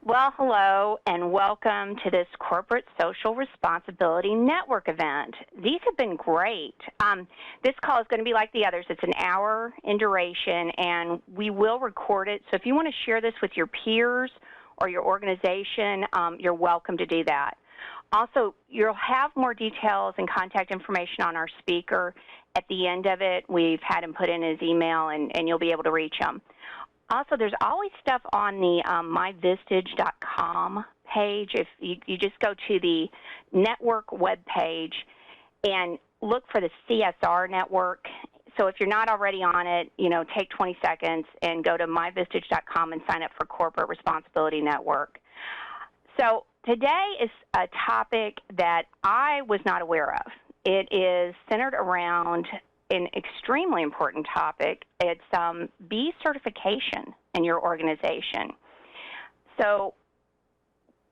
Well, hello, and welcome to this Corporate Social Responsibility Network event. These have been great. This call is going to be like the others. It's an hour in duration, and we will record it. So if you want to share this with your peers or your organization, you're welcome to do that. Also, you'll have more details and contact information on our speaker at the end of it. We've had him put in his email, and you'll be able to reach him. Also, there's always stuff on the myvistage.com page. If you just go to the network webpage and look for the CSR network. So if you're not already on it, take 20 seconds and go to myvistage.com and sign up for Corporate Responsibility Network. So today is a topic that I was not aware of. It is centered around an extremely important topic. It's B certification in your organization. So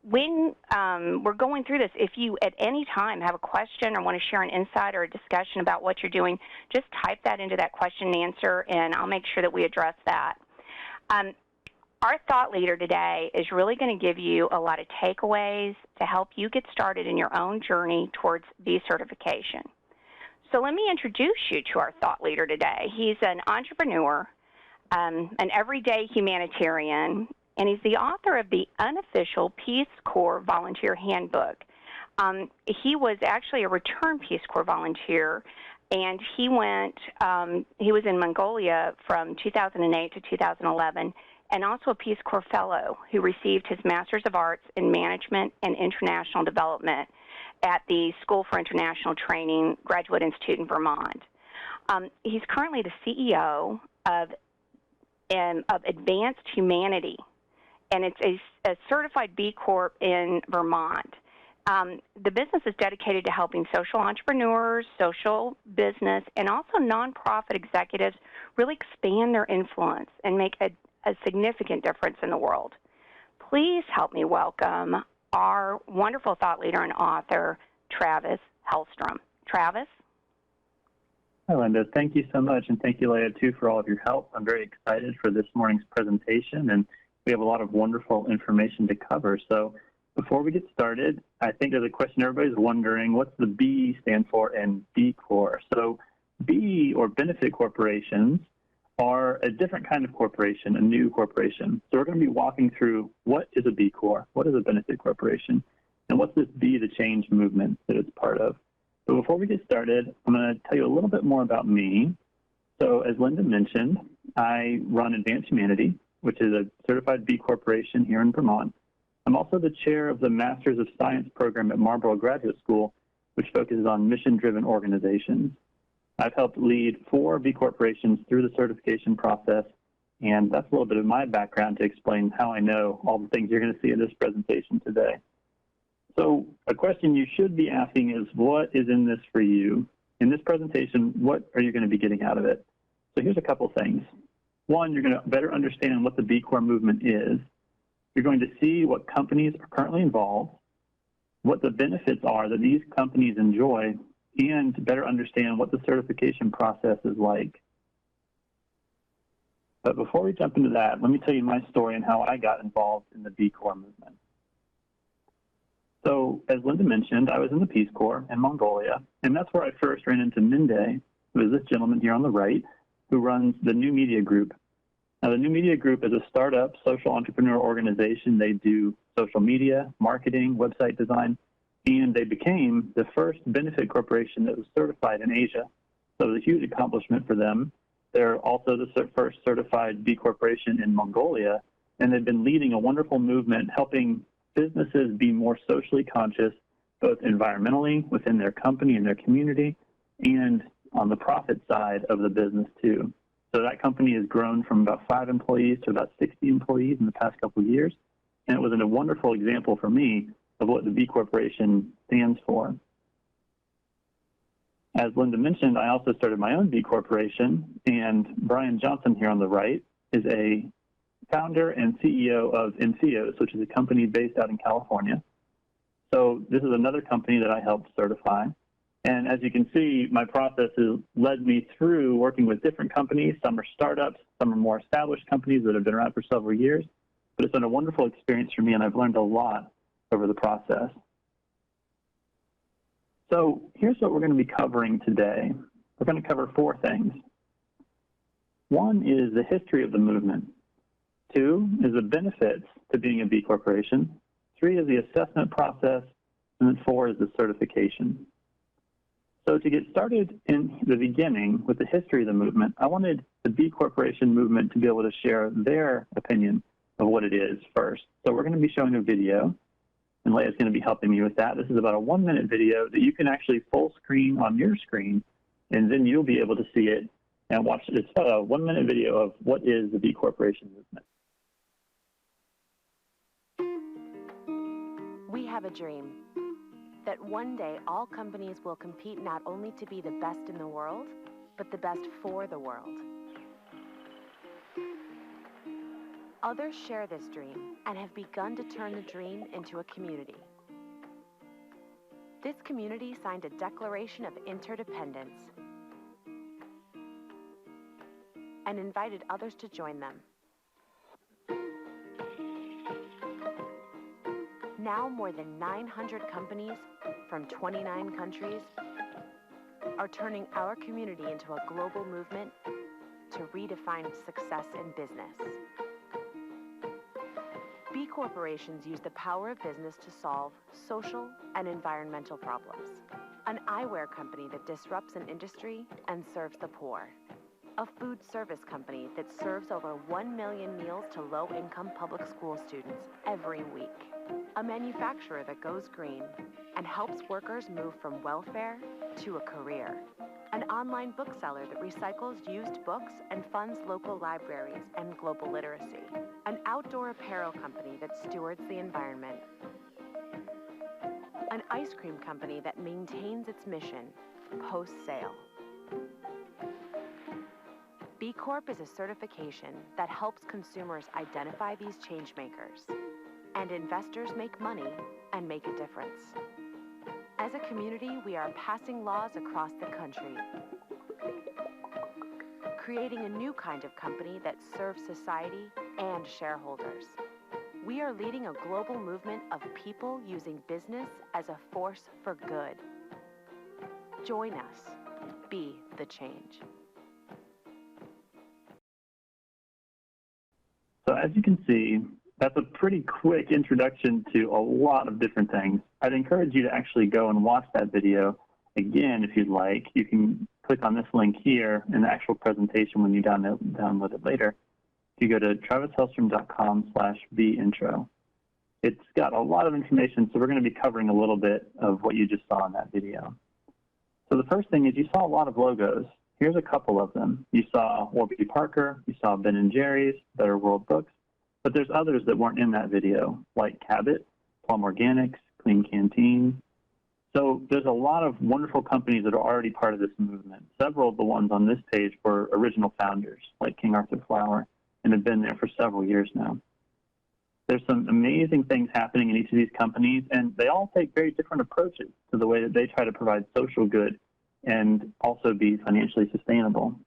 when we're going through this, if you at any time have a question or want to share an insight or a discussion about what you're doing, just type that into that question and answer, and I'll make sure that we address that. Our thought leader today is really going to give you a lot of takeaways to help you get started in your own journey towards B certification. So let me introduce you to our thought leader today. He's an entrepreneur, an everyday humanitarian, and he's the author of the unofficial Peace Corps Volunteer Handbook. He was actually a return Peace Corps volunteer, and he was in Mongolia from 2008 to 2011, and also a Peace Corps Fellow who received his Master's of Arts in Management and International Development at the School for International Training Graduate Institute in Vermont. He's currently the CEO of Advanced Humanity, and it's a certified B Corp in Vermont. The business is dedicated to helping social entrepreneurs, social business, and also nonprofit executives really expand their influence and make a significant difference in the world. Please help me welcome our wonderful thought leader and author, Travis Hellstrom. Travis? Hi, Linda. Thank you so much, and thank you, Leah, too, for all of your help. I'm very excited for this morning's presentation, and we have a lot of wonderful information to cover. So before we get started, I think there's a question everybody's wondering, what's the B stand for in B Corps? So B, or benefit corporations, are a different kind of corporation, a new corporation. So we're going to be walking through what is a B Corp, what is a benefit corporation, and what's this Be the Change movement that it's part of. But before we get started, I'm going to tell you a little bit more about me. So as Linda mentioned, I run Advanced Humanity, which is a certified B Corporation here in Vermont. I'm also the chair of the Masters of Science program at Marlborough Graduate School, which focuses on mission-driven organizations. I've helped lead 4 B corporations through the certification process, and that's a little bit of my background to explain how I know all the things you're going to see in this presentation today. So a question you should be asking is, what is in this for you? In this presentation, what are you going to be getting out of it? So here's a couple things. One, you're going to better understand what the B Corp movement is. You're going to see what companies are currently involved, what the benefits are that these companies enjoy, and to better understand what the certification process is like. But before we jump into that, let me tell you my story and how I got involved in the B Corp movement. So, as Linda mentioned, I was in the Peace Corps in Mongolia, and that's where I first ran into Minde, who is this gentleman here on the right, who runs the New Media Group. Now, the New Media Group is a startup social entrepreneur organization. They do social media, marketing, website design, and they became the first benefit corporation that was certified in Asia. So it was a huge accomplishment for them. They're also the first certified B Corporation in Mongolia, and they've been leading a wonderful movement helping businesses be more socially conscious, both environmentally within their company and their community, and on the profit side of the business too. So that company has grown from about 5 employees to about 60 employees in the past couple of years, and it was a wonderful example for me of what the B Corporation stands for. As Linda mentioned, I also started my own B Corporation, and Brian Johnson here on the right is a founder and CEO of Entheos, which is a company based out in California. So this is another company that I helped certify. And as you can see, my process has led me through working with different companies. Some are startups, some are more established companies that have been around for several years. but it's been a wonderful experience for me, and I've learned a lot over the process. So here's what we're going to be covering today. We're going to cover 4 things. 1 is the history of the movement. 2 is the benefits to being a B corporation. 3 is the assessment process, and then 4 is the certification. So to get started in the beginning with the history of the movement, I wanted the B corporation movement to be able to share their opinion of what it is first. So we're going to be showing a video, and Leia's going to be helping me with that. This is about a 1-minute video that you can actually full screen on your screen, and then you'll be able to see it and watch it. It's a 1-minute video of what is the B corporation movement. We have a dream that one day all companies will compete not only to be the best in the world, but the best for the world. Others share this dream and have begun to turn the dream into a community. This community signed a declaration of interdependence and invited others to join them. Now more than 900 companies from 29 countries are turning our community into a global movement to redefine success in business. B corporations use the power of business to solve social and environmental problems. An eyewear company that disrupts an industry and serves the poor. A food service company that serves over 1 million meals to low-income public school students every week. A manufacturer that goes green and helps workers move from welfare to a career. An online bookseller that recycles used books and funds local libraries and global literacy. An outdoor apparel company that stewards the environment. An ice cream company that maintains its mission post-sale. B Corp is a certification that helps consumers identify these change makers, and investors make money and make a difference. As a community, we are passing laws across the country, creating a new kind of company that serves society and shareholders. We are leading a global movement of people using business as a force for good. Join us. Be the change. So as you can see, that's a pretty quick introduction to a lot of different things. I'd encourage you to actually go and watch that video again if you'd like. You can click on this link here in the actual presentation when you download it later. You go to travishellstrom.com/bintro. It's got a lot of information, so we're going to be covering a little bit of what you just saw in that video. So the first thing is you saw a lot of logos. Here's a couple of them. You saw Warby Parker, you saw Ben & Jerry's, Better World Books, but there's others that weren't in that video, like Cabot, Plum Organics, Clean Canteen. So there's a lot of wonderful companies that are already part of this movement. Several of the ones on this page were original founders, like King Arthur Flour, and have been there for several years now. There's some amazing things happening in each of these companies, and they all take very different approaches to the way that they try to provide social good and also be financially sustainable.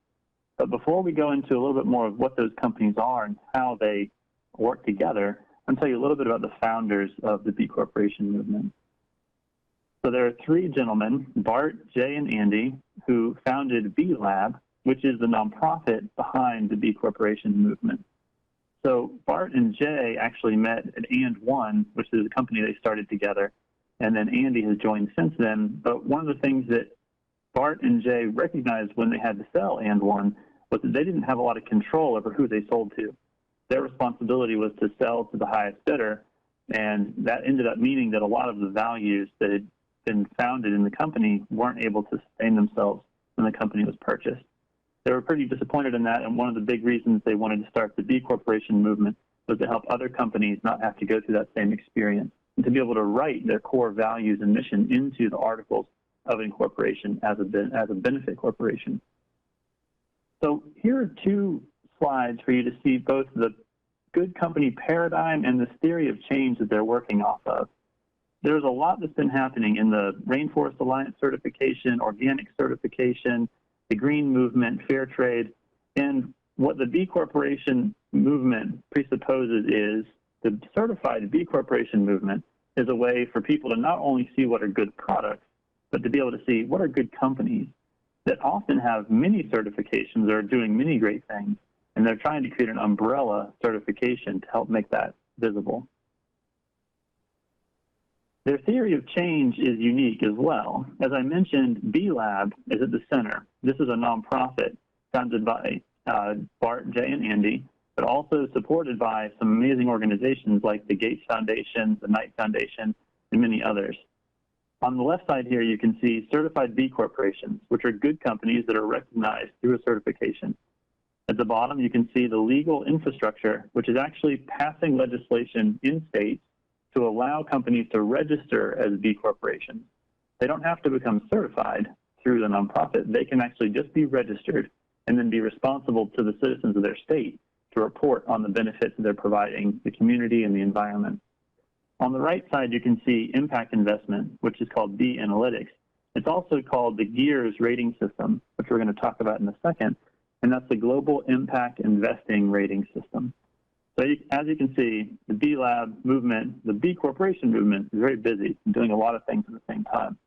But before we go into a little bit more of what those companies are and how they work together, I'm going to tell you a little bit about the founders of the B Corporation movement. So there are 3 gentlemen, Bart, Jay, and Andy, who founded B Lab, which is the nonprofit behind the B Corporation movement. So Bart and Jay actually met at And1, which is a company they started together, and then Andy has joined since then. But one of the things that Bart and Jay recognized when they had to sell And1 was that they didn't have a lot of control over who they sold to. Their responsibility was to sell to the highest bidder, and that ended up meaning that a lot of the values that had been founded in the company weren't able to sustain themselves when the company was purchased. They were pretty disappointed in that, and one of the big reasons they wanted to start the B Corporation movement was to help other companies not have to go through that same experience and to be able to write their core values and mission into the articles of incorporation as a benefit corporation. So here are 2 slides for you to see both the good company paradigm and this theory of change that they're working off of. There's a lot that's been happening in the Rainforest Alliance certification, organic certification, the green movement, fair trade, and what the B Corporation movement presupposes is the certified B Corporation movement is a way for people to not only see what are good products, but to be able to see what are good companies that often have many certifications or are doing many great things, and they're trying to create an umbrella certification to help make that visible. Their theory of change is unique as well. As I mentioned, B Lab is at the center. This is a nonprofit founded by Bart, Jay, and Andy, but also supported by some amazing organizations like the Gates Foundation, the Knight Foundation, and many others. On the left side here, you can see certified B corporations, which are good companies that are recognized through a certification. At the bottom, you can see the legal infrastructure, which is actually passing legislation in states to allow companies to register as B corporations. They don't have to become certified through the nonprofit. They can actually just be registered and then be responsible to the citizens of their state to report on the benefits that they're providing the community and the environment. On the right side, you can see impact investment, which is called B Analytics. It's also called the GEARS rating system, which we're going to talk about in a second, and that's the Global Impact Investing Rating System. So as you can see, the B Lab movement, the B Corporation movement is very busy and doing a lot of things at the same time.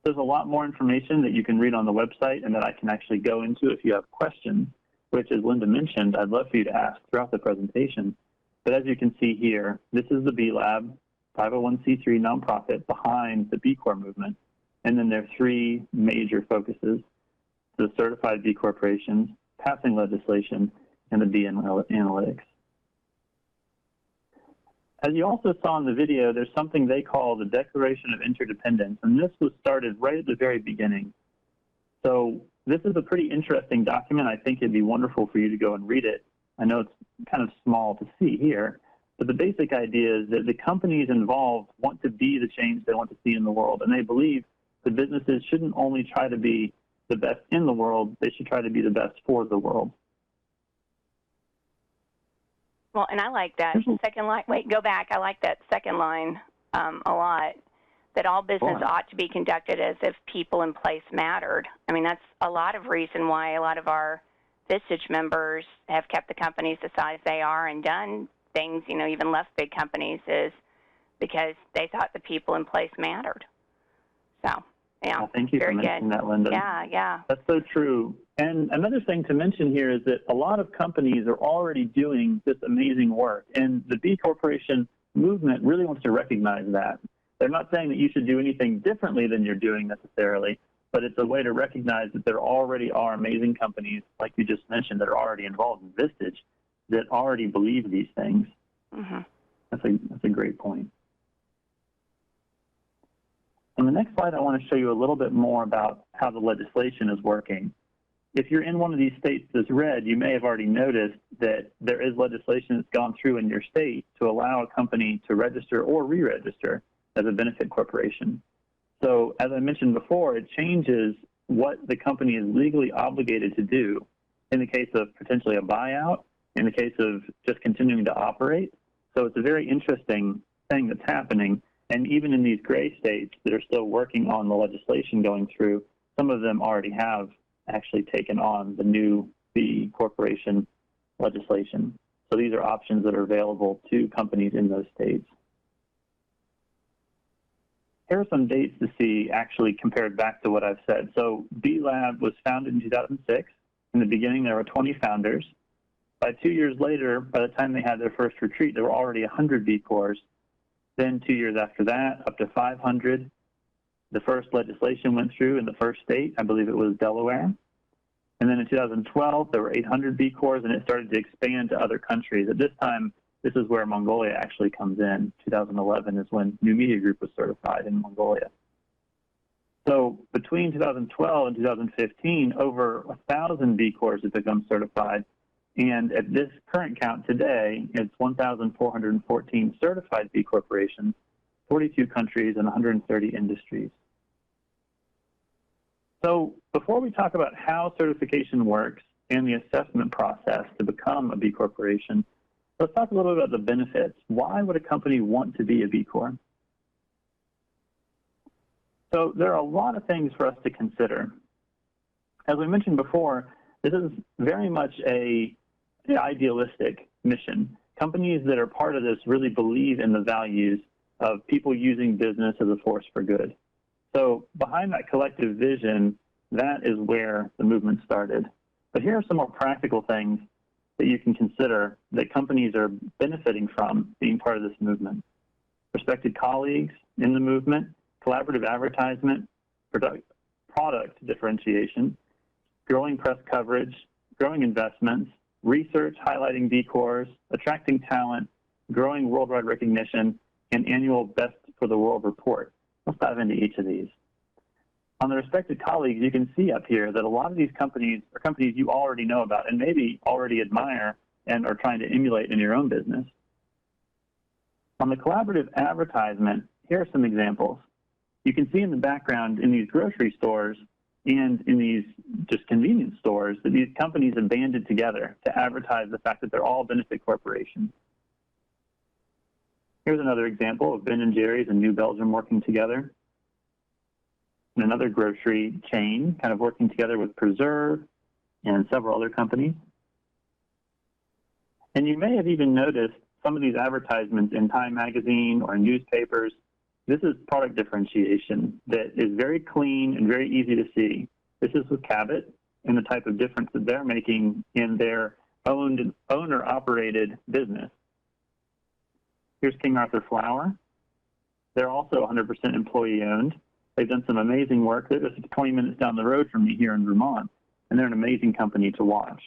There's a lot more information that you can read on the website and that I can actually go into if you have questions, which, as Linda mentioned, I'd love for you to ask throughout the presentation. But as you can see here, this is the B Lab, 501c3 nonprofit behind the B Corp movement. And then there are three major focuses: the certified B corporations, passing legislation, and the B Analytics. As you also saw in the video, there's something they call the Declaration of Interdependence, and this was started right at the very beginning. So this is a pretty interesting document. I think it'd be wonderful for you to go and read it. I know it's kind of small to see here, but the basic idea is that the companies involved want to be the change they want to see in the world, and they believe the businesses shouldn't only try to be the best in the world, they should try to be the best for the world. Well, and I like that second line. Wait, go back. I like that second line a lot, that all business ought to be conducted as if people in place mattered. I mean, that's a lot of reason why a lot of our Vistage members have kept the companies the size they are and done things, you know, even left big companies, is because they thought the people in place mattered. So, yeah, well, thank you for mentioning that, Linda. Yeah. That's so true. And another thing to mention here is that a lot of companies are already doing this amazing work, and the B Corporation movement really wants to recognize that. They're not saying that you should do anything differently than you're doing necessarily, but it's a way to recognize that there already are amazing companies, like you just mentioned, that are already involved in Vistage, that already believe these things. Mm-hmm. That's a great point. On the next slide, I want to show you a little bit more about how the legislation is working. If you're in one of these states that's red, you may have already noticed that there is legislation that's gone through in your state to allow a company to register or re-register as a benefit corporation. So as I mentioned before, it changes what the company is legally obligated to do in the case of potentially a buyout, in the case of just continuing to operate. So it's a very interesting thing that's happening. And even in these gray states that are still working on the legislation going through, some of them already have actually taken on the new B Corporation legislation. So these are options that are available to companies in those states. Here are some dates to see actually compared back to what I've said. So B Lab was founded in 2006. In the beginning, there were 20 founders. By 2 years later, by the time they had their first retreat, there were already 100 B Corps. Then 2 years after that, up to 500. The first legislation went through in the first state. I believe it was Delaware. And then in 2012, there were 800 B Corps, and it started to expand to other countries. At this time, this is where Mongolia actually comes in. 2011 is when New Media Group was certified in Mongolia. So between 2012 and 2015, over 1,000 B Corps have become certified. And at this current count today, it's 1,414 certified B corporations, 42 countries, and 130 industries. So before we talk about how certification works and the assessment process to become a B corporation, let's talk a little bit about the benefits. Why would a company want to be a B Corp? So there are a lot of things for us to consider. As we mentioned before, this is very much an idealistic mission. companies that are part of this really believe in the values of people using business as a force for good. So behind that collective vision, that is where the movement started. But here are some more practical things that you can consider that companies are benefiting from being part of this movement. Respected colleagues in the movement, collaborative advertisement, product differentiation, growing press coverage, growing investments, research highlighting B Corps, attracting talent, growing worldwide recognition, and annual Best for the World report. Let's dive into each of these. On the respected colleagues, you can see up here that a lot of these companies are companies you already know about and maybe already admire and are trying to emulate in your own business. On the collaborative advertisement, here are some examples. You can see in the background in these grocery stores and in these just convenience stores that these companies have banded together to advertise the fact that they're all benefit corporations. Here's another example of Ben & Jerry's and New Belgium working together. And another grocery chain kind of working together with Preserve and several other companies. And you may have even noticed some of these advertisements in Time magazine or in newspapers. This is product differentiation that is very clean and very easy to see. This is with Cabot and the type of difference that they're making in their owned owner-operated business. Here's King Arthur Flour. They're also 100% employee-owned. They've done some amazing work. They're just 20 minutes down the road from me here in Vermont, and they're an amazing company to watch.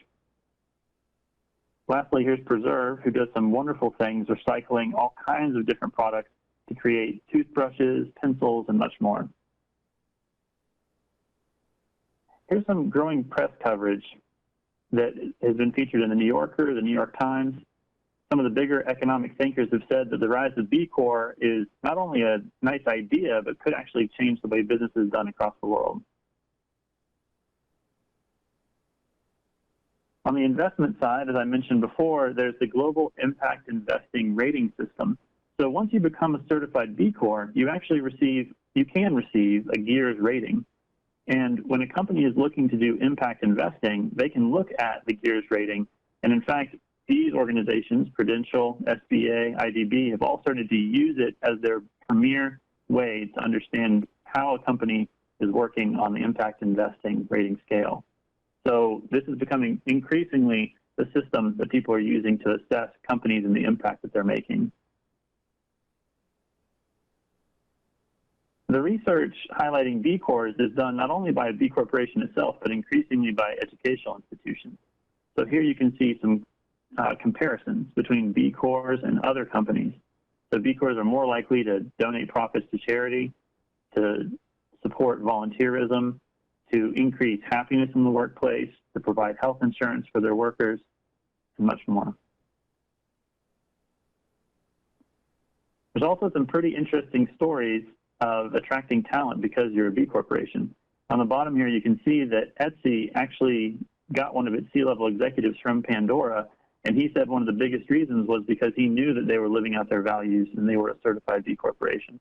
Lastly, here's Preserve, who does some wonderful things, recycling all kinds of different products to create toothbrushes, pencils, and much more. Here's some growing press coverage that has been featured in the New Yorker, the New York Times. Some of the bigger economic thinkers have said that the rise of B Corp is not only a nice idea, but could actually change the way business is done across the world. On the investment side, as I mentioned before, there's the Global Impact Investing Rating System. So once you become a certified B Corp, you can receive a GEARS rating. And when a company is looking to do impact investing, they can look at the GEARS rating. And in fact, these organizations, Prudential, SBA, IDB, have all started to use it as their premier way to understand how a company is working on the impact investing rating scale. So this is becoming increasingly the system that people are using to assess companies and the impact that they're making. The research highlighting B Corps is done not only by a B Corporation itself, but increasingly by educational institutions. So here you can see some comparisons between B Corps and other companies. So B Corps are more likely to donate profits to charity, to support volunteerism, to increase happiness in the workplace, to provide health insurance for their workers, and much more. There's also some pretty interesting stories of attracting talent because you're a B Corporation. On the bottom here, you can see that Etsy actually got one of its C-level executives from Pandora, and he said one of the biggest reasons was because he knew that they were living out their values and they were a certified B Corporation.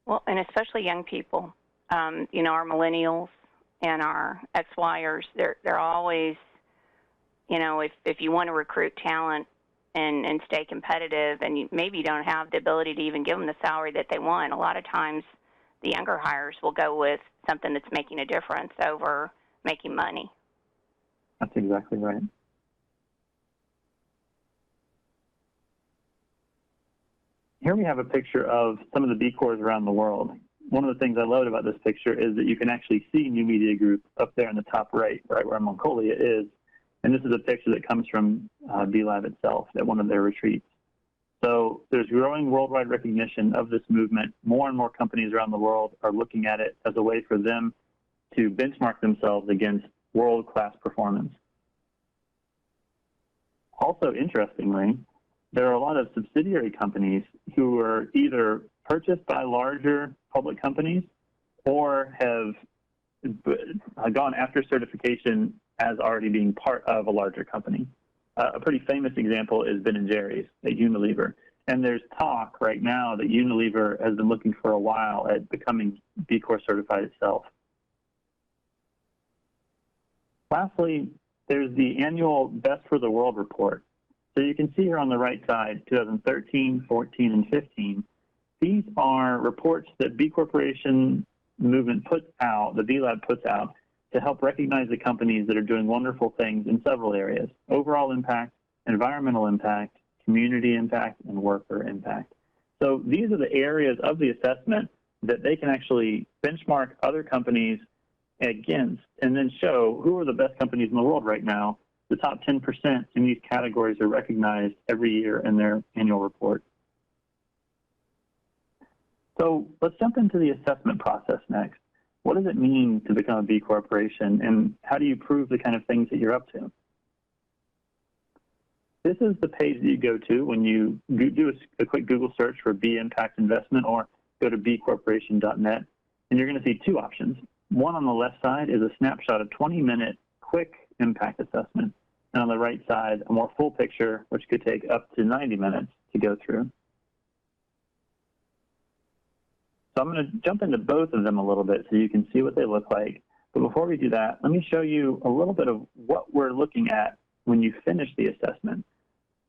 Well, and especially young people. You know, our millennials and our ex-Yers, they're always, you know, if you want to recruit talent and stay competitive and maybe you don't have the ability to even give them the salary that they want, a lot of times the younger hires will go with something that's making a difference over making money. That's exactly right. Here we have a picture of some of the B Corps around the world. One of the things I loved about this picture is that you can actually see New Media Group up there in the top right where Mongolia is. And this is a picture that comes from B-Lab itself at one of their retreats. So there's growing worldwide recognition of this movement. More and more companies around the world are looking at it as a way for them to benchmark themselves against world-class performance. Also, interestingly, there are a lot of subsidiary companies who are either purchased by larger public companies or have gone after certification as already being part of a larger company. A pretty famous example is Ben & Jerry's at Unilever. And there's talk right now that Unilever has been looking for a while at becoming B Corp certified itself. Lastly, there's the annual Best for the World report. So you can see here on the right side, 2013, 14, and 15. These are reports that B Corporation movement puts out, the B Lab puts out, to help recognize the companies that are doing wonderful things in several areas: overall impact, environmental impact, community impact, and worker impact. So these are the areas of the assessment that they can actually benchmark other companies against and then show who are the best companies in the world right now. The top 10% in these categories are recognized every year in their annual report. So let's jump into the assessment process next. What does it mean to become a B Corporation, and how do you prove the kind of things that you're up to? This is the page that you go to when you do a quick Google search for B Impact Investment, or go to bcorporation.net, and you're going to see two options. One on the left side is a snapshot, a 20-minute quick impact assessment, and on the right side, a more full picture, which could take up to 90 minutes to go through. So I'm going to jump into both of them a little bit so you can see what they look like. But before we do that, let me show you a little bit of what we're looking at when you finish the assessment.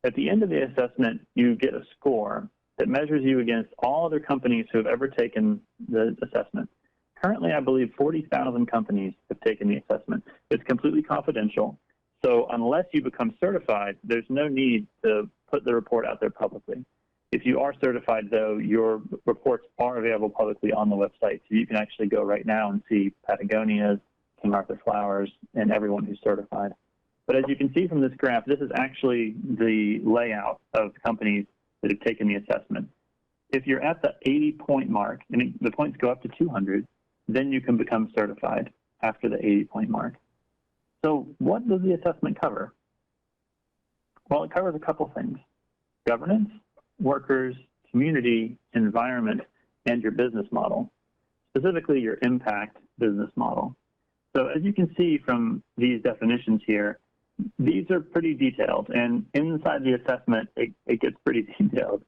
At the end of the assessment, you get a score that measures you against all other companies who have ever taken the assessment. Currently, I believe 40,000 companies have taken the assessment. It's completely confidential. So unless you become certified, there's no need to put the report out there publicly. If you are certified, though, your reports are available publicly on the website. So you can actually go right now and see Patagonia's, King Arthur Flowers, and everyone who's certified. But as you can see from this graph, this is actually the layout of companies that have taken the assessment. If you're at the 80-point mark, and the points go up to 200, then you can become certified after the 80-point mark. So what does the assessment cover? Well, it covers a couple things: governance, workers, community, environment, and your business model, specifically your impact business model. So as you can see from these definitions here, these are pretty detailed, and inside the assessment, it gets pretty detailed.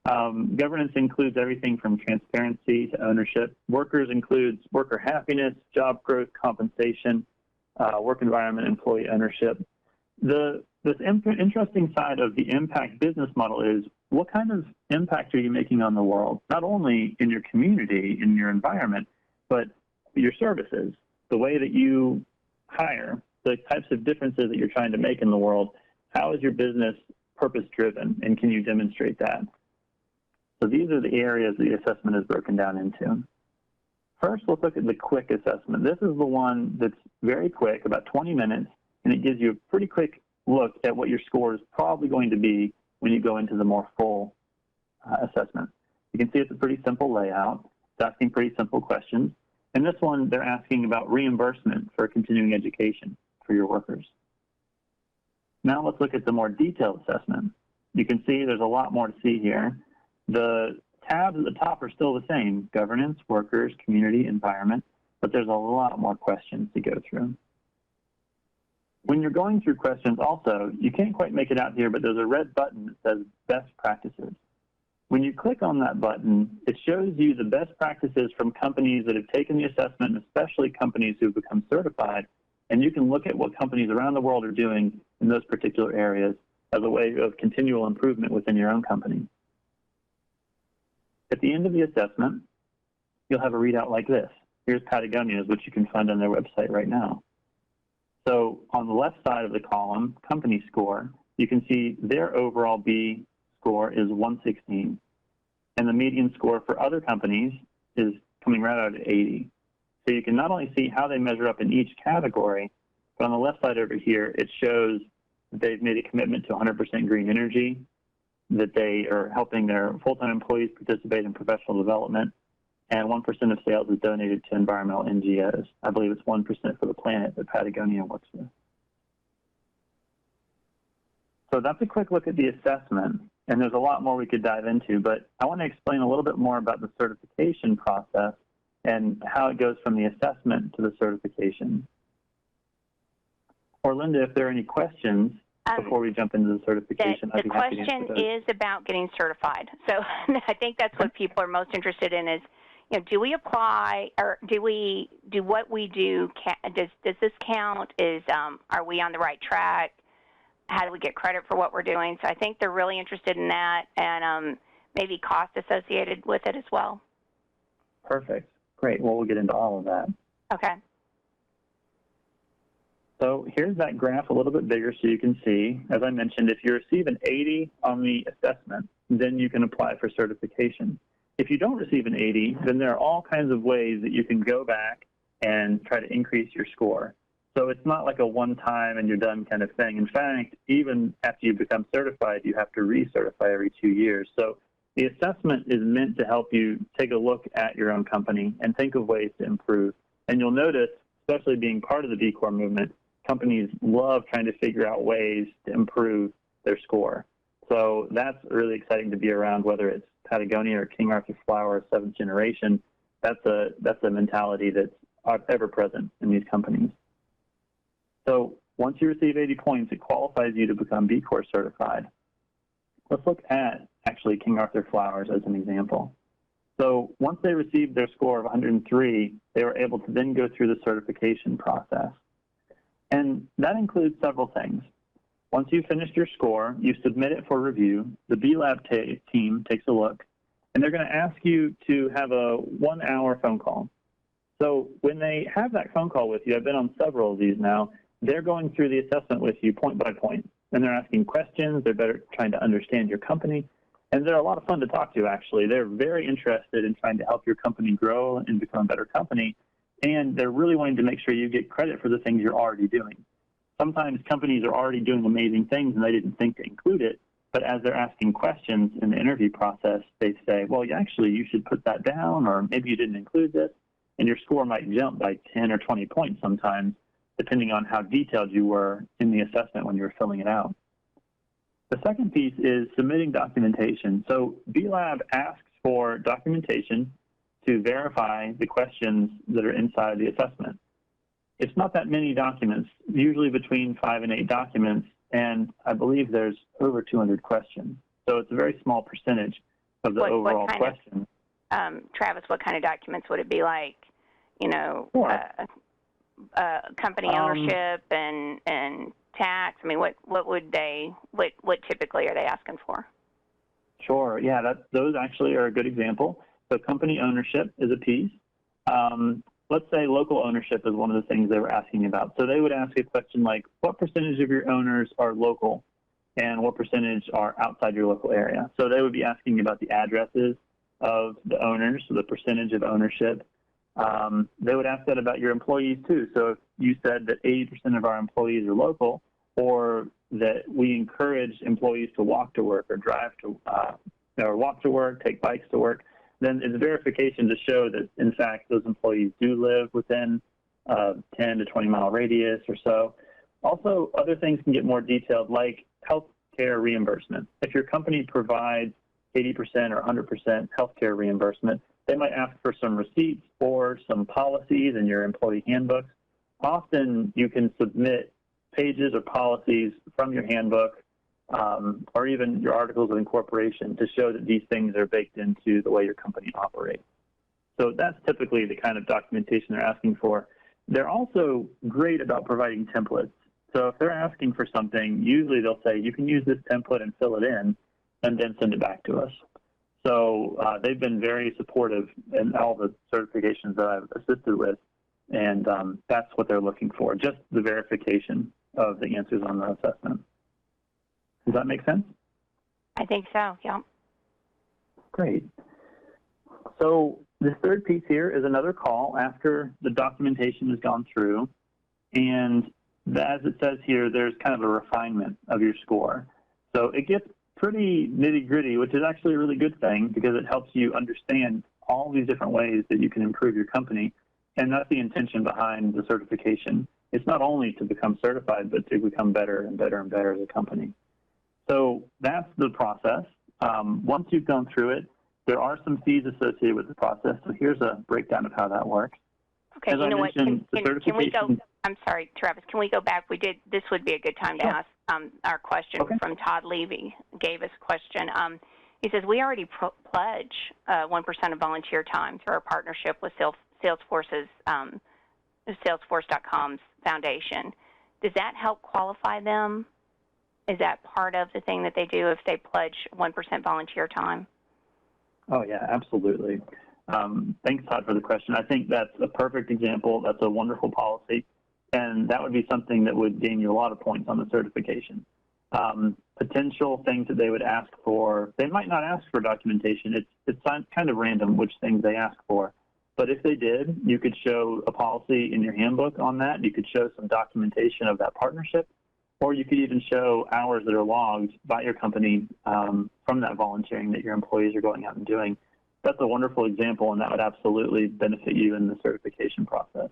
Governance includes everything from transparency to ownership. Workers includes worker happiness, job growth, compensation, work environment, employee ownership. This interesting side of the impact business model is, what kind of impact are you making on the world? Not only in your community, in your environment, but your services, the way that you hire, the types of differences that you're trying to make in the world. How is your business purpose-driven, and can you demonstrate that? So these are the areas the assessment is broken down into. First, let's look at the quick assessment. This is the one that's very quick, about 20 minutes, and it gives you a pretty quick look at what your score is probably going to be when you go into the more full assessment. You can see it's a pretty simple layout. It's asking pretty simple questions. And this one, they're asking about reimbursement for continuing education for your workers. Now let's look at the more detailed assessment. You can see there's a lot more to see here. The tabs at the top are still the same: governance, workers, community, environment, but there's a lot more questions to go through. When you're going through questions also, you can't quite make it out here, but there's a red button that says best practices. When you click on that button, it shows you the best practices from companies that have taken the assessment, especially companies who have become certified, and you can look at what companies around the world are doing in those particular areas as a way of continual improvement within your own company. At the end of the assessment, you'll have a readout like this. Here's Patagonia's, which you can find on their website right now. So on the left side of the column, company score, you can see their overall B score is 116. And the median score for other companies is coming right out at 80. So you can not only see how they measure up in each category, but on the left side over here, it shows that they've made a commitment to 100% green energy, that they are helping their full-time employees participate in professional development, and 1% of sales is donated to environmental NGOs. I believe it's 1% for the planet that Patagonia works with. So that's a quick look at the assessment, and there's a lot more we could dive into, but I want to explain a little bit more about the certification process and how it goes from the assessment to the certification. Or Linda, if there are any questions before we jump into the certification, I'd be happy to answer those. The question is about getting certified. So I think that's what people are most interested in is, you know, do we apply, or do what we do, does this count? Are we on the right track? how do we get credit for what we're doing? So I think they're really interested in that, and maybe cost associated with it as well. Perfect. Great. Well, we'll get into all of that. Okay. So here's that graph a little bit bigger so you can see. As I mentioned, if you receive an 80 on the assessment, then you can apply for certification. If you don't receive an 80, then there are all kinds of ways that you can go back and try to increase your score. So it's not like a one-time and you're done kind of thing. In fact, even after you become certified, you have to recertify every 2 years. So the assessment is meant to help you take a look at your own company and think of ways to improve. And you'll notice, especially being part of the B Corps movement, companies love trying to figure out ways to improve their score. So that's really exciting to be around, whether it's Patagonia or King Arthur Flour, seventh generation. That's a mentality that's ever present in these companies. So once you receive 80 points, it qualifies you to become B Corps certified. Let's look at actually King Arthur Flours as an example. So once they received their score of 103, they were able to then go through the certification process. And that includes several things. Once you've finished your score, you submit it for review. The B-Lab team takes a look, and they're going to ask you to have a 1-hour phone call. So when they have that phone call with you, I've been on several of these now, they're going through the assessment with you point by point, and they're asking questions. They're better trying to understand your company, and they're a lot of fun to talk to, actually. They're very interested in trying to help your company grow and become a better company, and they're really wanting to make sure you get credit for the things you're already doing. Sometimes companies are already doing amazing things, and they didn't think to include it, but as they're asking questions in the interview process, they say, well, actually, you should put that down, or maybe you didn't include this, and your score might jump by 10 or 20 points sometimes, depending on how detailed you were in the assessment when you were filling it out. The second piece is submitting documentation. So B-Lab asks for documentation to verify the questions that are inside the assessment. It's not that many documents, usually between 5 and 8 documents, and I believe there's over 200 questions. So it's a very small percentage of the overall questions. Travis, what kind of documents would it be like? You know, Sure. Company ownership and tax. I mean, what typically are they asking for? Sure. Yeah, those actually are a good example. So company ownership is a piece. Let's say local ownership is one of the things they were asking about. So they would ask a question like, what percentage of your owners are local and what percentage are outside your local area? So they would be asking about the addresses of the owners, so the percentage of ownership. They would ask that about your employees too. So if you said that 80% of our employees are local, or that we encourage employees to walk to work or drive to, or walk to work, take bikes to work, then it's verification to show that, in fact, those employees do live within a 10 to 20 mile radius or so. Also, other things can get more detailed, like health care reimbursement. If your company provides 80% or 100% health care reimbursement, they might ask for some receipts or some policies in your employee handbooks. Often you can submit pages or policies from your handbook or even your articles of incorporation to show that these things are baked into the way your company operates. So that's typically the kind of documentation they're asking for. They're also great about providing templates. So if they're asking for something, usually they'll say, you can use this template and fill it in and then send it back to us. So they've been very supportive in all the certifications that I've assisted with, and that's what they're looking for, just the verification of the answers on the assessment. Does that make sense? I think so, yeah. Great. So this third piece here is another call after the documentation has gone through, and as it says here, there's kind of a refinement of your score. So it gets pretty nitty-gritty, which is actually a really good thing because it helps you understand all these different ways that you can improve your company, and that's the intention behind the certification. It's not only to become certified, but to become better and better and better as a company. So that's the process. Once you've gone through it, there are some fees associated with the process, so here's a breakdown of how that works. Okay, as you know what, can we go, I'm sorry, Travis, can we go back? This would be a good time to ask our question from Todd Levy, gave us a question. He says, we already pledge 1% of volunteer time through our partnership with Salesforce's, Salesforce.com's foundation. Does that help qualify them? Is that part of the thing that they do if they pledge 1% volunteer time? Oh, yeah, absolutely. Thanks, Todd, for the question. I think that's a perfect example. That's a wonderful policy, and that would be something that would gain you a lot of points on the certification. Potential things that they would ask for, they might not ask for documentation. It's kind of random which things they ask for. But if they did, you could show a policy in your handbook on that. You could show some documentation of that partnership, or you could even show hours that are logged by your company from that volunteering that your employees are going out and doing. That's a wonderful example, and that would absolutely benefit you in the certification process.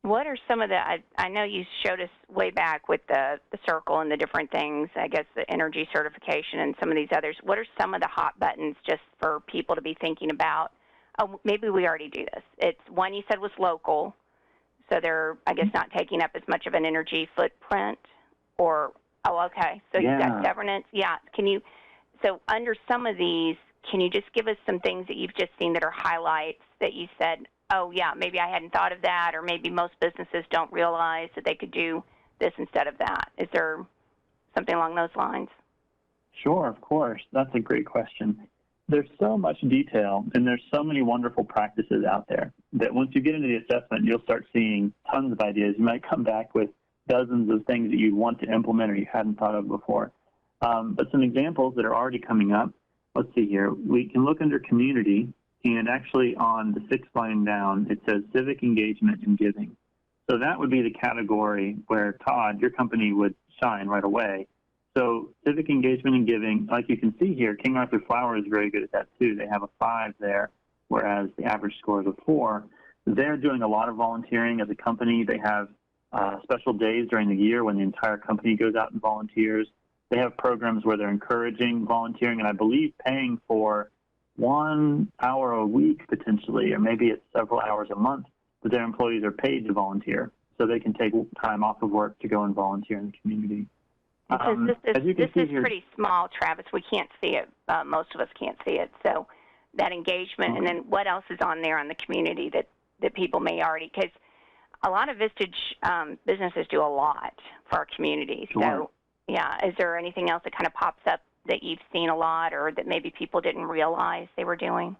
What are some of the, I know you showed us way back with the circle and the different things, I guess the energy certification and some of these others. What are some of the hot buttons just for people to be thinking about? Oh, maybe we already do this. It's one you said was local, so they're, I guess, not taking up as much of an energy footprint. Or, oh, okay. So Yeah. You've got governance. Yeah. So under some of these, can you just give us some things that you've just seen that are highlights that you said, oh, yeah, maybe I hadn't thought of that, or maybe most businesses don't realize that they could do this instead of that? Is there something along those lines? Sure, of course. That's a great question. There's so much detail, and there's so many wonderful practices out there that once you get into the assessment, you'll start seeing tons of ideas. You might come back with dozens of things that you want to implement or you hadn't thought of before. But some examples that are already coming up, let's see here. We can look under community, and actually on the sixth line down, it says civic engagement and giving. So that would be the category where, Todd, your company would shine right away. So civic engagement and giving, like you can see here, King Arthur Flower is very good at that too. They have a 5 there, whereas the average score is a 4. They're doing a lot of volunteering as a company. They have special days during the year when the entire company goes out and volunteers. They have programs where they're encouraging volunteering, and I believe paying for 1 hour a week potentially, or maybe it's several hours a month, that their employees are paid to volunteer, so they can take time off of work to go and volunteer in the community. This is pretty small, Travis. We can't see it. Most of us can't see it. So that engagement, and then what else is on there on the community that people may already, because a lot of Vistage businesses do a lot for our community. Sure. So, yeah, is there anything else that kind of pops up that you've seen a lot or that maybe people didn't realize they were doing?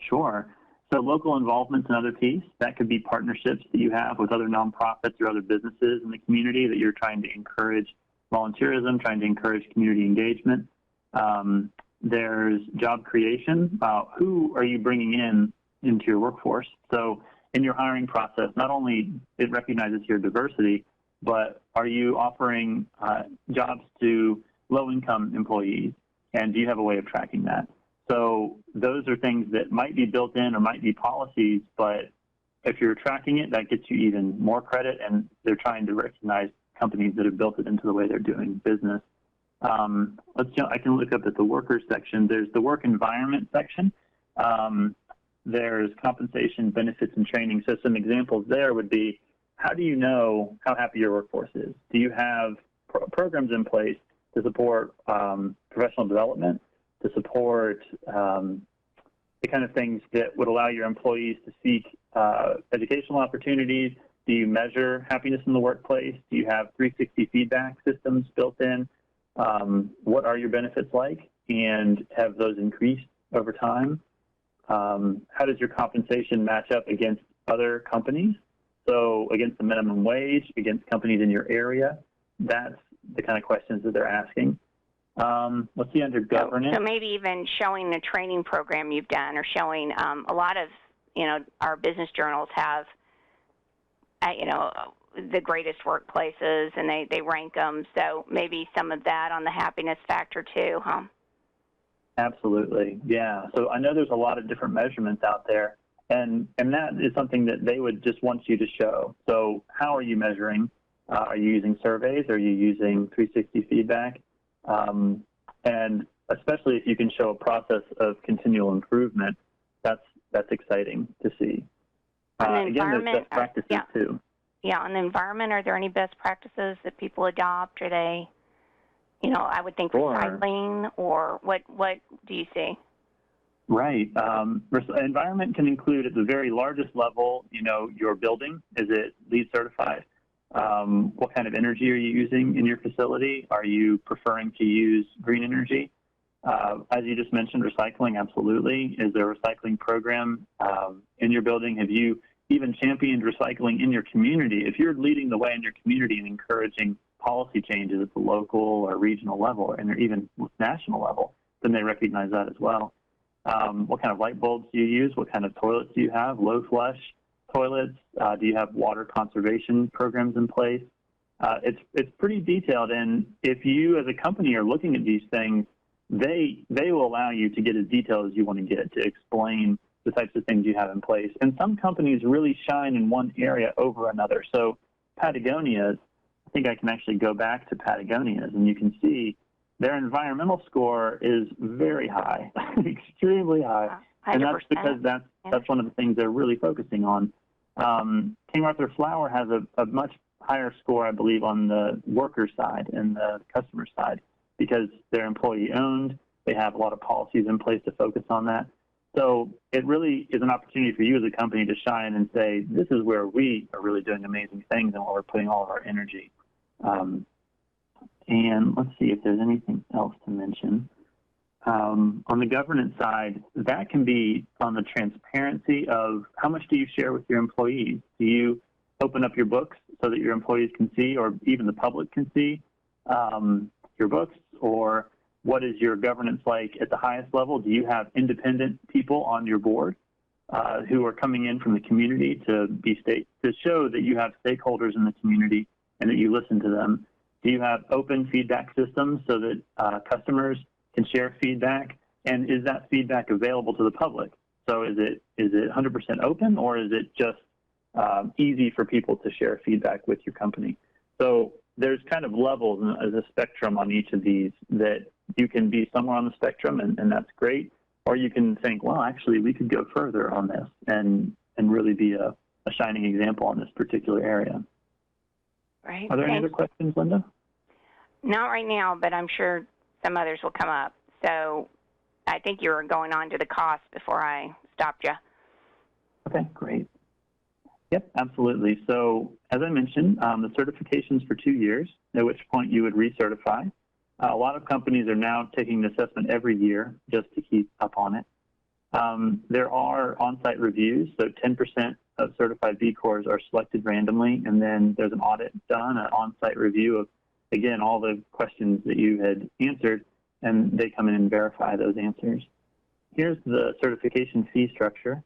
Sure. So local involvement's another piece. That could be partnerships that you have with other nonprofits or other businesses in the community that you're trying to encourage volunteerism, trying to encourage community engagement. There's job creation. Who are you bringing into your workforce? So in your hiring process, not only it recognizes your diversity, but are you offering jobs to low-income employees, and do you have a way of tracking that? So those are things that might be built in or might be policies, but if you're tracking it, that gets you even more credit, and they're trying to recognize companies that have built it into the way they're doing business. I can look up at the workers section. There's the work environment section. There's compensation, benefits, and training. So some examples there would be, how do you know how happy your workforce is? Do you have programs in place to support professional development, to support the kind of things that would allow your employees to seek educational opportunities? Do you measure happiness in the workplace? Do you have 360 feedback systems built in? What are your benefits like? And have those increased over time? How does your compensation match up against other companies? So against the minimum wage, against companies in your area? That's the kind of questions that they're asking. Let's see, under governance. So maybe even showing the training program you've done, or showing a lot of, our business journals have, the greatest workplaces, and they rank them. So maybe some of that on the happiness factor too, huh? Absolutely, yeah. So I know there's a lot of different measurements out there, and that is something that they would just want you to show. So how are you measuring? Are you using surveys? Are you using 360 feedback? And especially if you can show a process of continual improvement, that's exciting to see. Again, there's best practices too. Yeah, on the environment, are there any best practices that people adopt? Are they, I would think recycling, or what do you see? Right. Environment can include, at the very largest level, your building. Is it LEED certified? What kind of energy are you using in your facility? Are you preferring to use green energy? As you just mentioned, recycling, absolutely. Is there a recycling program in your building? Have you even championed recycling in your community? If you're leading the way in your community and encouraging policy changes at the local or regional level and even national level, then they recognize that as well. What kind of light bulbs do you use? What kind of toilets do you have? Low flush toilets? Do you have water conservation programs in place? It's pretty detailed, and if you as a company are looking at these things, they will allow you to get as detailed as you want to get to explain the types of things you have in place. And some companies really shine in one area over another. So Patagonia's, I think I can actually go back to Patagonia's, and you can see their environmental score is very high, extremely high. 100%. And that's because that's one of the things they're really focusing on. King Arthur Flour has a much higher score, I believe, on the worker side and the customer side, because they're employee-owned. They have a lot of policies in place to focus on that. So it really is an opportunity for you as a company to shine and say, this is where we are really doing amazing things and where we're putting all of our energy. And let's see if there's anything else to mention. On the governance side, that can be on the transparency of how much do you share with your employees? Do you open up your books so that your employees can see, or even the public can see your books? Or what is your governance like at the highest level? Do you have independent people on your board who are coming in from the community to show that you have stakeholders in the community and that you listen to them? Do you have open feedback systems so that customers can share feedback? And is that feedback available to the public? So is it 100% open, or is it just easy for people to share feedback with your company? So there's kind of levels as a spectrum on each of these, that you can be somewhere on the spectrum, and that's great. Or you can think, well, actually, we could go further on this and really be a shining example on this particular area. Right. Are there any other questions, Linda? Not right now, but I'm sure some others will come up. So I think you were going on to the cost before I stopped you. Okay, great. Yep, absolutely. So as I mentioned, the certification's for 2 years, at which point you would recertify. A lot of companies are now taking the assessment every year just to keep up on it. There are on-site reviews, so 10% of certified B Corps are selected randomly, and then there's an audit done, an on-site review of, again, all the questions that you had answered, and they come in and verify those answers. Here's the certification fee structure.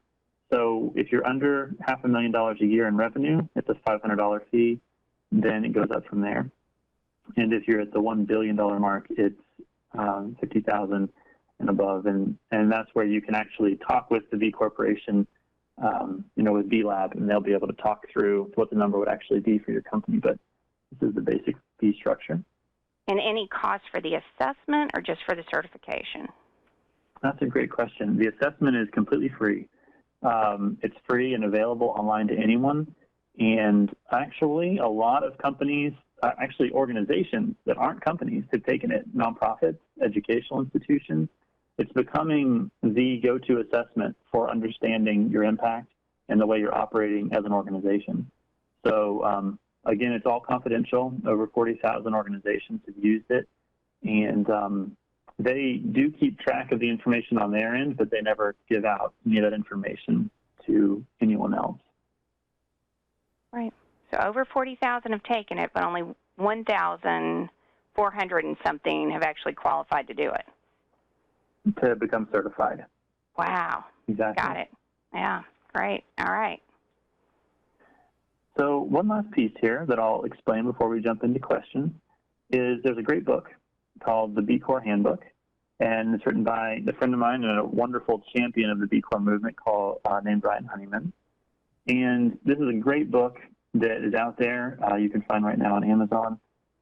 So if you're under $500,000 a year in revenue, it's a $500 fee. Then it goes up from there. And if you're at the $1 billion mark, it's $50,000 and above. And that's where you can actually talk with the B Corporation, with B Lab, and they'll be able to talk through what the number would actually be for your company. But this is the basic fee structure. And any cost for the assessment or just for the certification? That's a great question. The assessment is completely free. It's free and available online to anyone. And actually, a lot of companies, organizations that aren't companies, have taken it. Nonprofits, educational institutions. It's becoming the go-to assessment for understanding your impact and the way you're operating as an organization. So, again, it's all confidential. Over 40,000 organizations have used it. And they do keep track of the information on their end, but they never give out any of that information to anyone else. Right. So over 40,000 have taken it, but only 1,400 and something have actually qualified to do it. To become certified. Wow. Exactly. Got it. Yeah, great. All right. So one last piece here that I'll explain before we jump into questions is there's a great book called the B Corps Handbook, and it's written by a friend of mine and a wonderful champion of the B Corps movement named Brian Honeyman. And this is a great book that is out there. You can find right now on Amazon.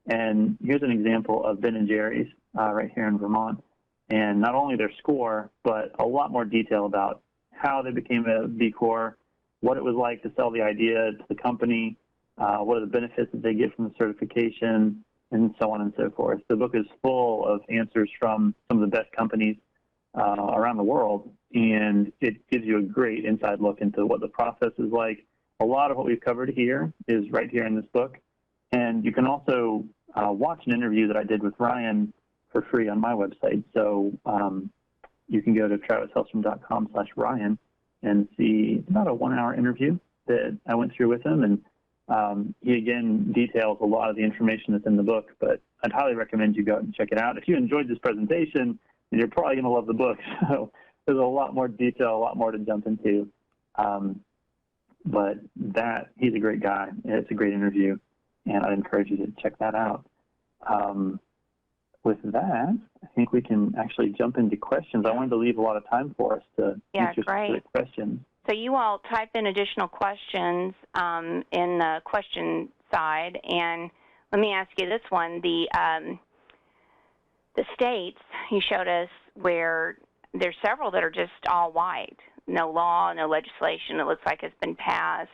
And here's an example of Ben & Jerry's right here in Vermont. And not only their score, but a lot more detail about how they became a B Corps, what it was like to sell the idea to the company, what are the benefits that they get from the certification, and so on and so forth. The book is full of answers from some of the best companies around the world, and it gives you a great inside look into what the process is like. A lot of what we've covered here is right here in this book, And you can also watch an interview that I did with Ryan for free on my website. So you can go to TravisHellstrom.com/Ryan and see about a 1-hour interview that I went through with him. And he, again, details a lot of the information that's in the book, but I'd highly recommend you go and check it out. If you enjoyed this presentation, then you're probably going to love the book. So there's a lot more detail, a lot more to jump into. But he's a great guy. It's a great interview, and I'd encourage you to check that out. With that, I think we can actually jump into questions. I wanted to leave a lot of time for us to answer specific questions. So you all type in additional questions in the question side, and let me ask you this one. The states you showed us where there's several that are just all white, no law, no legislation. It looks like it's been passed.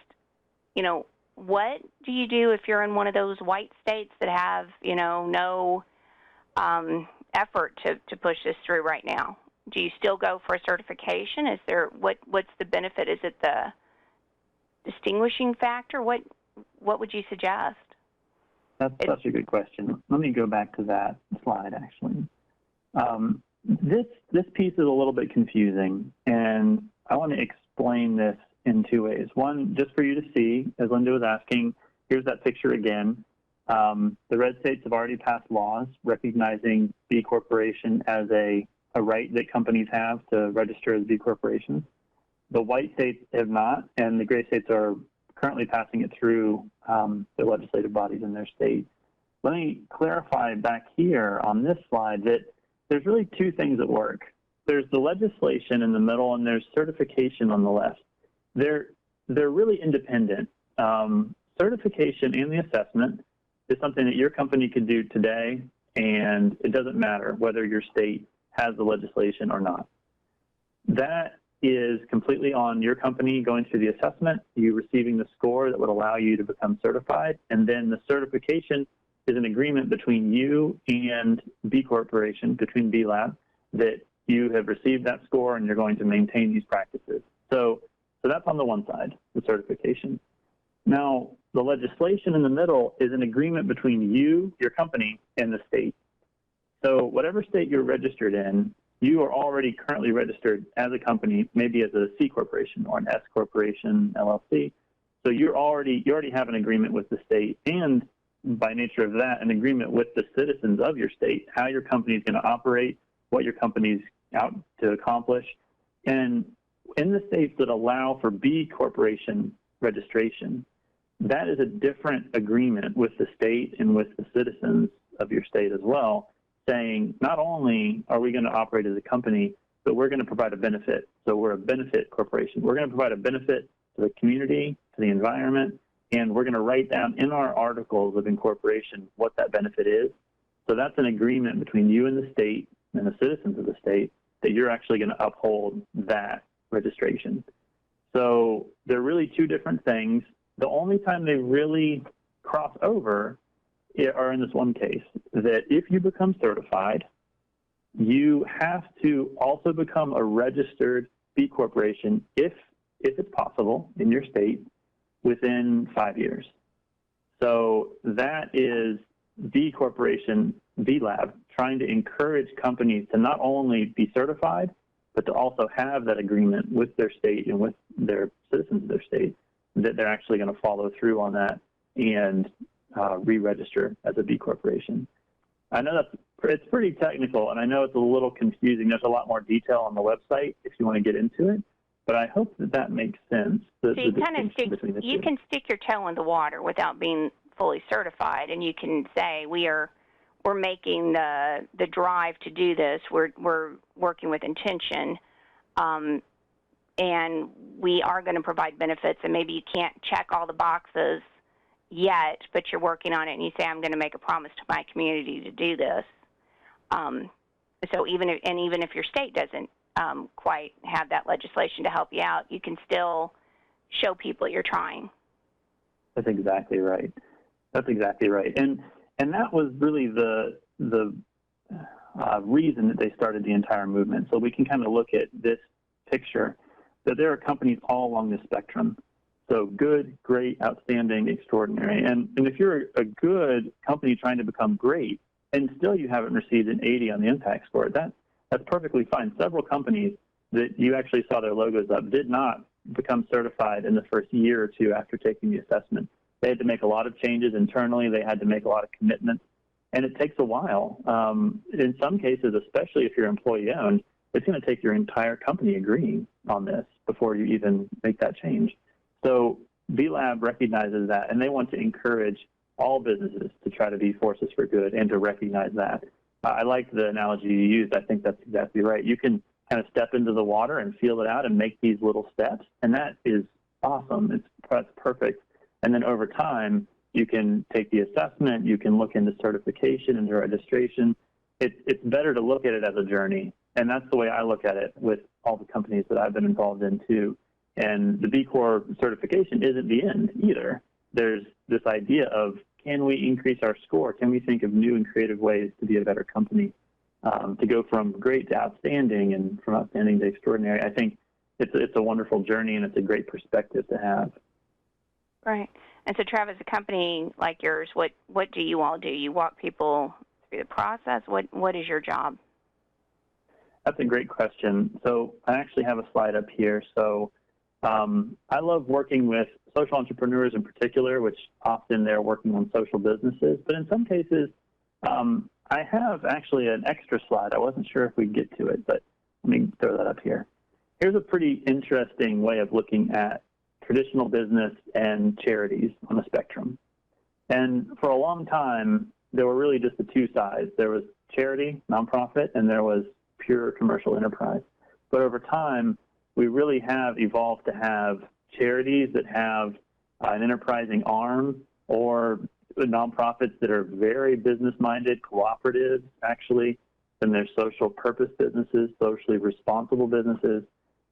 You know, what do you do if you're in one of those white states that have, you know, no effort to push this through right now? Do you still go for a certification? Is there what's the benefit? Is it the distinguishing factor? What would you suggest? That's such a good question. Let me go back to that slide, actually. This piece is a little bit confusing, and I want to explain this in 2 ways. One, just for you to see, as Linda was asking, here's that picture again. The red states have already passed laws recognizing B Corporation as a right that companies have to register as B corporations. The white states have not, and the gray states are currently passing it through the legislative bodies in their state. Let me clarify back here on this slide that there's really 2 things at work. There's the legislation in the middle, and there's certification on the left. They're really independent. Certification and the assessment is something that your company could do today, and it doesn't matter whether your state has the legislation or not. That is completely on your company going through the assessment, you receiving the score that would allow you to become certified, and then the certification is an agreement between you and B Corporation, between B Lab, that you have received that score and you're going to maintain these practices. So that's on the one side, the certification. Now, the legislation in the middle is an agreement between you, your company, and the state. So whatever state you're registered in, you are already currently registered as a company, maybe as a C corporation or an S corporation, LLC. So you already have an agreement with the state, and by nature of that, an agreement with the citizens of your state, how your company is going to operate, what your company is out to accomplish. And in the states that allow for B corporation registration, that is a different agreement with the state and with the citizens of your state as well, saying not only are we going to operate as a company, but we're going to provide a benefit. So we're a benefit corporation. We're going to provide a benefit to the community, to the environment, and we're going to write down in our articles of incorporation what that benefit is. So that's an agreement between you and the state and the citizens of the state that you're actually going to uphold that registration. So they're really 2 different things. The only time they really cross over are in this one case, that if you become certified, you have to also become a registered B corporation if it's possible in your state within 5 years. So that is B Corporation, B Lab, trying to encourage companies to not only be certified, but to also have that agreement with their state and with their citizens of their state that they're actually going to follow through on that and re-register as a B Corporation. I know it's pretty technical, and I know it's a little confusing. There's a lot more detail on the website if you want to get into it, but I hope that makes sense. So you can stick your toe in the water without being fully certified, and you can say we're making the drive to do this. We're working with intention, and we are going to provide benefits. And maybe you can't check all the boxes yet, but you're working on it, and you say, I'm going to make a promise to my community to do this. So even if your state doesn't quite have that legislation to help you out, you can still show people you're trying. That's exactly right. And that was really the reason that they started the entire movement. So we can kind of look at this picture, that there are companies all along the spectrum. So good, great, outstanding, extraordinary. And if you're a good company trying to become great and still you haven't received an 80 on the impact score, that's perfectly fine. Several companies that you actually saw their logos up did not become certified in the first year or two after taking the assessment. They had to make a lot of changes internally. They had to make a lot of commitments, and it takes a while. In some cases, especially if you're employee-owned, it's going to take your entire company agreeing on this before you even make that change. So B-Lab recognizes that, and they want to encourage all businesses to try to be forces for good and to recognize that. I like the analogy you used. I think that's exactly right. You can kind of step into the water and feel it out and make these little steps, and that is awesome. That's perfect. And then over time, you can take the assessment, you can look into certification, into registration. It's better to look at it as a journey, and that's the way I look at it with all the companies that I've been involved in too. And the B Corp certification isn't the end either. There's this idea of, can we increase our score? Can we think of new and creative ways to be a better company? To go from great to outstanding and from outstanding to extraordinary. I think it's a wonderful journey, and it's a great perspective to have. Right. And so, Travis, a company like yours, what do you all do? You walk people through the process? What is your job? That's a great question. So I actually have a slide up here. So I love working with social entrepreneurs in particular, which often they're working on social businesses. But in some cases, I have actually an extra slide. I wasn't sure if we'd get to it, but let me throw that up here. Here's a pretty interesting way of looking at traditional business and charities on the spectrum. And for a long time, there were really just the two sides. There was charity, nonprofit, and there was pure commercial enterprise. But over time, we really have evolved to have charities that have an enterprising arm, or nonprofits that are very business-minded, cooperative, actually. Then there's social purpose businesses, socially responsible businesses,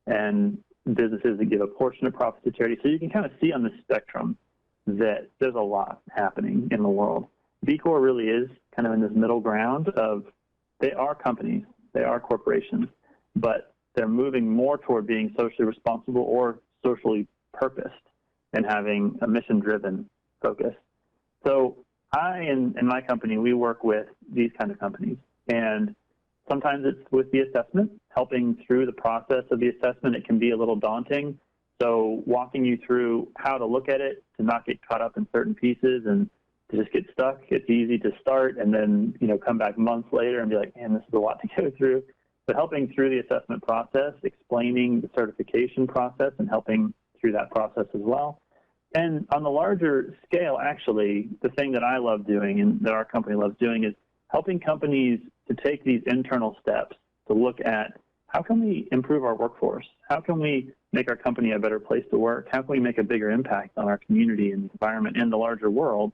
and businesses that give a portion of profits to charity. So you can kind of see on the spectrum that there's a lot happening in the world. B Corp really is kind of in this middle ground of, they are companies, they are corporations, but they're moving more toward being socially responsible or socially purposed and having a mission-driven focus. So I and my company, we work with these kind of companies, and sometimes it's with the assessment, helping through the process of the assessment. It can be a little daunting. So walking you through how to look at it, to not get caught up in certain pieces and to just get stuck. It's easy to start and then, come back months later and be like, man, this is a lot to go through. But helping through the assessment process, explaining the certification process and helping through that process as well. And on the larger scale, actually, the thing that I love doing and that our company loves doing is helping companies to take these internal steps to look at, how can we improve our workforce? How can we make our company a better place to work? How can we make a bigger impact on our community and the environment and the larger world?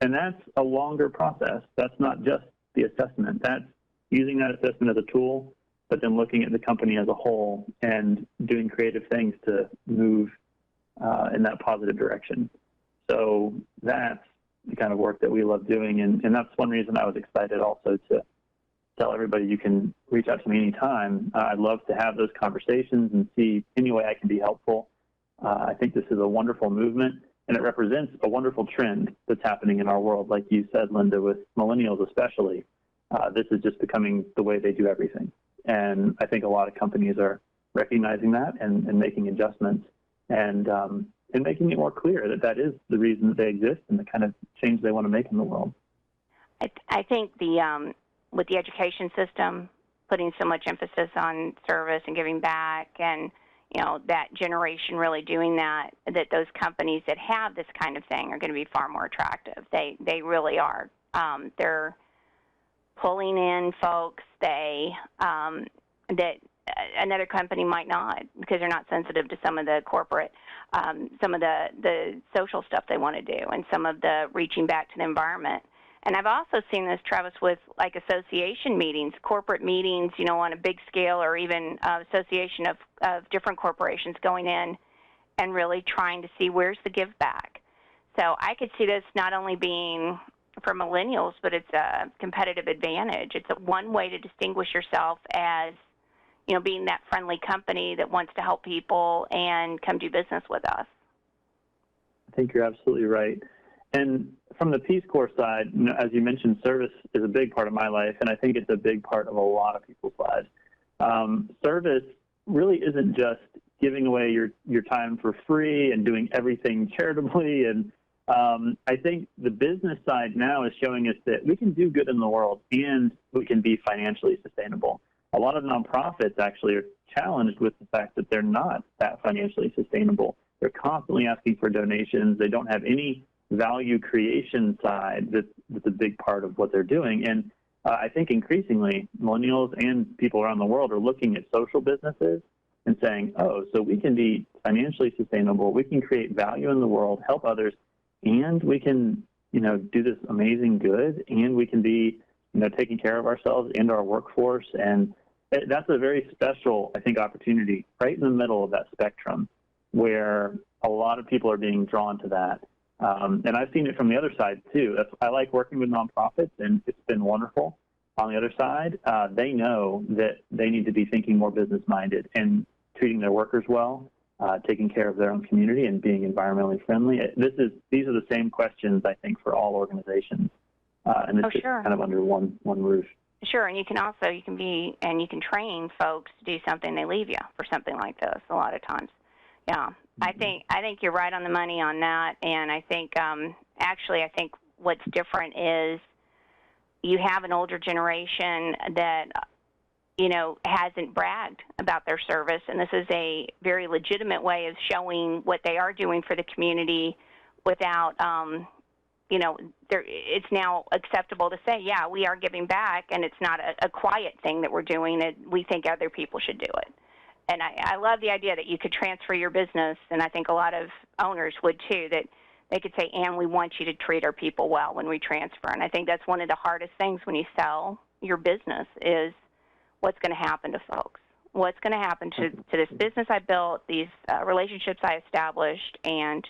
And that's a longer process. That's not just the assessment. That's using that assessment as a tool, but then looking at the company as a whole and doing creative things to move in that positive direction. So that's the kind of work that we love doing, and that's one reason I was excited also to tell everybody you can reach out to me anytime. I'd love to have those conversations and see any way I can be helpful. I think this is a wonderful movement, and it represents a wonderful trend that's happening in our world, like you said, Linda, with millennials especially. This is just becoming the way they do everything. And I think a lot of companies are recognizing that and making adjustments and making it more clear that that is the reason that they exist and the kind of change they want to make in the world. I think with the education system putting so much emphasis on service and giving back, and that generation really doing that those companies that have this kind of thing are going to be far more attractive. They really are. They're pulling in folks that another company might not, because they're not sensitive to some of the corporate, some of the social stuff they want to do, and some of the reaching back to the environment. And I've also seen this, Travis, with like association meetings, corporate meetings, on a big scale, or even association of different corporations going in and really trying to see where's the give back. So I could see this not only being for millennials, but it's a competitive advantage. It's one way to distinguish yourself as, being that friendly company that wants to help people and come do business with us. I think you're absolutely right. And from the Peace Corps side, as you mentioned, service is a big part of my life, and I think it's a big part of a lot of people's lives. Service really isn't just giving away your time for free and doing everything charitably. And I think the business side now is showing us that we can do good in the world and we can be financially sustainable. A lot of nonprofits actually are challenged with the fact that they're not that financially sustainable. They're constantly asking for donations. They don't have any value creation side that's a big part of what they're doing. And I think increasingly millennials and people around the world are looking at social businesses and saying, oh, so we can be financially sustainable, we can create value in the world, help others, and we can, do this amazing good, and we can be, taking care of ourselves and our workforce. And that's a very special, I think, opportunity right in the middle of that spectrum where a lot of people are being drawn to that. And I've seen it from the other side, too. I like working with nonprofits, and it's been wonderful. On the other side, they know that they need to be thinking more business-minded and treating their workers well, taking care of their own community, and being environmentally friendly. These are the same questions, I think, for all organizations. And it's just kind of under one roof. Sure, and you can train folks to do something, they leave you for something like this a lot of times. Yeah, I think you're right on the money on that, and I think I think what's different is you have an older generation that hasn't bragged about their service, and this is a very legitimate way of showing what they are doing for the community without it's now acceptable to say, yeah, we are giving back, and it's not a quiet thing that we're doing, that we think other people should do it. And I love the idea that you could transfer your business, and I think a lot of owners would too, that they could say, and we want you to treat our people well when we transfer. And I think that's one of the hardest things when you sell your business is what's going to happen to folks. What's going to happen to this business I built, these relationships I established, and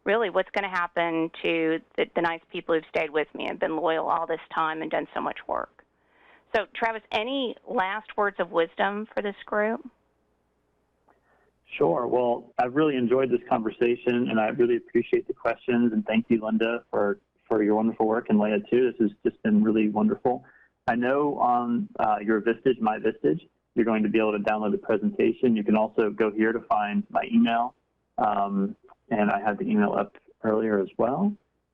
really what's going to happen to the nice people who've stayed with me and been loyal all this time and done so much work. So, Travis, any last words of wisdom for this group? Sure. Well, I've really enjoyed this conversation, and I really appreciate the questions. And thank you, Linda, for your wonderful work, and Leah, too. This has just been really wonderful. I know on your Vistage, My Vistage, you're going to be able to download the presentation. You can also go here to find my email, and I had the email up earlier as well.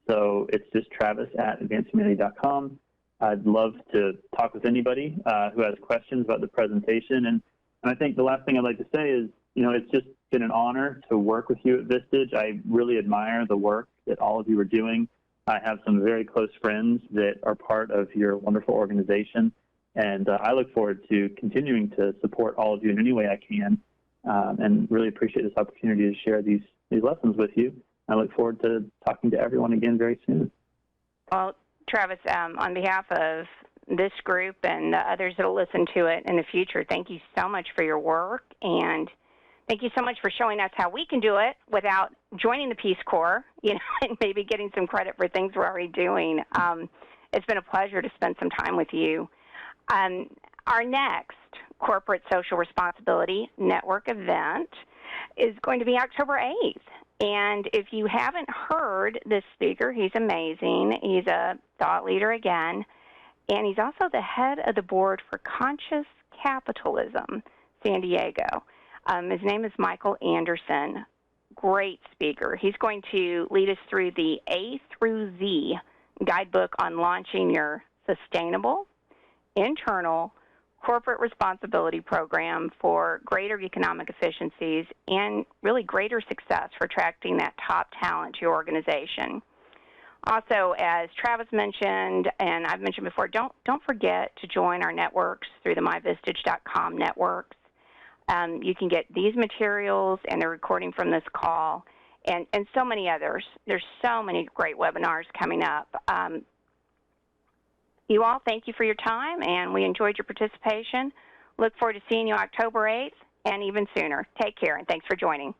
So it's just travis@advancedhumanity.com. I'd love to talk with anybody who has questions about the presentation. And I think the last thing I'd like to say is, it's just been an honor to work with you at Vistage. I really admire the work that all of you are doing. I have some very close friends that are part of your wonderful organization, and I look forward to continuing to support all of you in any way I can, and really appreciate this opportunity to share these lessons with you. I look forward to talking to everyone again very soon. Well, Travis, on behalf of this group and the others that will listen to it in the future, thank you so much for your work, and thank you so much for showing us how we can do it without joining the Peace Corps, and maybe getting some credit for things we're already doing. It's been a pleasure to spend some time with you. Our next Corporate Social Responsibility Network event is going to be October 8th. And if you haven't heard this speaker, he's amazing. He's a thought leader again, and he's also the head of the board for Conscious Capitalism, San Diego. His name is Michael Anderson. Great speaker. He's going to lead us through the A through Z guidebook on launching your sustainable, internal, corporate responsibility program for greater economic efficiencies and really greater success for attracting that top talent to your organization. Also, as Travis mentioned, and I've mentioned before, don't forget to join our networks through the myvistage.com networks. You can get these materials and the recording from this call and so many others. There's so many great webinars coming up. You all, thank you for your time, and we enjoyed your participation. Look forward to seeing you October 8th and even sooner. Take care, and thanks for joining.